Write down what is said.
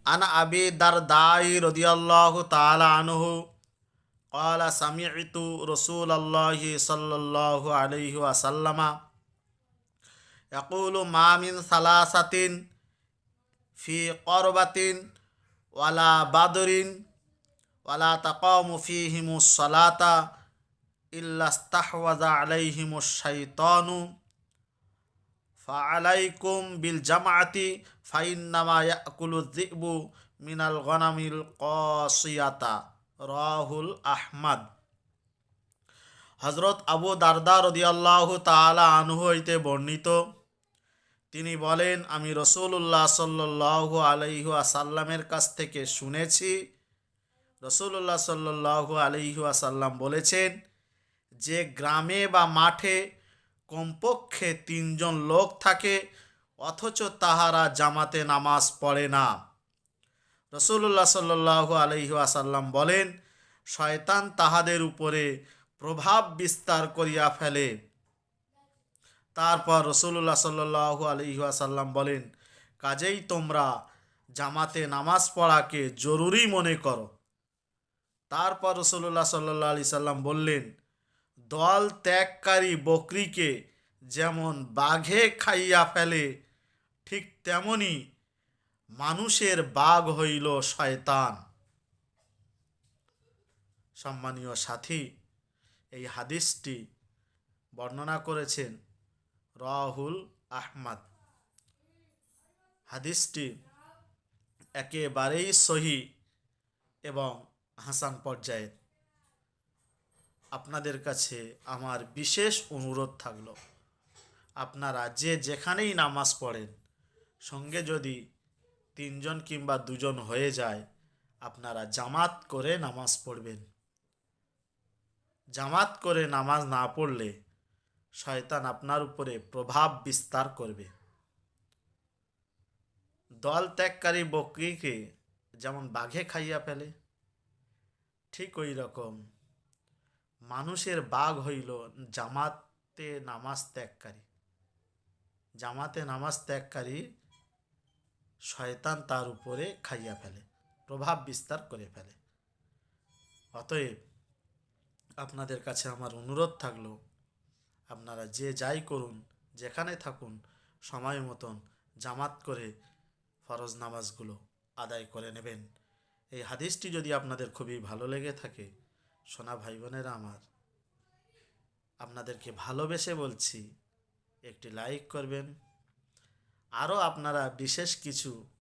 আন আবি দারদাই রাদিয়াল্লাহু তাআলা আনহু قال سمعت رسول الله صلى الله عليه وسلم يقول ما من ثلاثة في قربة ولا بدر ولا تقام فيهم الصلاة إلا استحوذ عليهم الشيطان فعليكم بالجمعة فإنما يأكل الذئب من الغنم القاصية রাহুল আহমদ। হজরত আবু দারদা রাদিয়াল্লাহু তাআলা আনহু হইতে বর্ণিত, তিনি বলেন, আমি রাসূলুল্লাহ সাল্লাল্লাহু আলাইহি ওয়াসাল্লামের কাছ থেকে শুনেছি, রাসূলুল্লাহ সাল্লাল্লাহু আলাইহি ওয়াসাল্লাম বলেছেন, যে গ্রামে বা মাঠে কমপক্ষে তিনজন লোক থাকে অথচ তাহারা জামাতে নামাজ পড়ে না। রাসূলুল্লাহ সাল্লাল্লাহু আলাইহি ওয়াসাল্লাম বলেন, শয়তান তাহাদের উপরে প্রভাব বিস্তার করিয়া ফেলে। তারপর রাসূলুল্লাহ সাল্লাল্লাহু আলাইহি ওয়াসাল্লাম বলেন, কাজেই তোমরা জামাতে নামাজ পড়াকে জরুরি মনে করো। তারপর রাসূলুল্লাহ সাল্লাল্লাহু আলাইহি সাল্লাম বললেন, দল ত্যাগকারী বকরিকে যেমন বাঘে খাইয়া ফেলে, ঠিক তেমনি মানুষের বাঘ হইল শয়তান। সম্মানীয় সাথী, এই হাদিসটি বর্ণনা করেছেন রাহুল আহমদ। হাদিসটি একেবারেই সহি এবং হাসান পর্যায়ের। আপনাদের কাছে আমার বিশেষ অনুরোধ থাকলো, আপনারা যে যেখানেই নামাজ পড়েন, সঙ্গে যদি তিনজন কিংবা দুজন হয়ে যায়, আপনারা জামাত করে নামাজ পড়বেন। জামাত করে নামাজ না পড়লে শয়তান আপনার উপরে প্রভাব বিস্তার করবে। দল ত্যাগকারী বকরিকে যেমন বাঘে খাইয়া ফেলে, ঠিক ওই রকম মানুষের বাঘ হইল জামাতে নামাজ ত্যাগকারী। জামাতে নামাজ ত্যাগকারী শয়তান তার উপরে খাইয়া ফেলে, প্রভাব বিস্তার করে ফেলে। অতএব আপনাদের কাছে আমার অনুরোধ থাকলো, আপনারা যে যাই করুন, যেখানে থাকুন, সময় মতন জামাত করে ফরজ নামাজগুলো আদায় করে নেবেন। এই হাদিসটি যদি আপনাদের খুবই ভালো লেগে থাকে, সোনা ভাই বোনেরা আমার, আপনাদেরকে ভালোবেসে বলছি, একটি লাইক করবেন। আরও আপনারা বিশেষ কিছু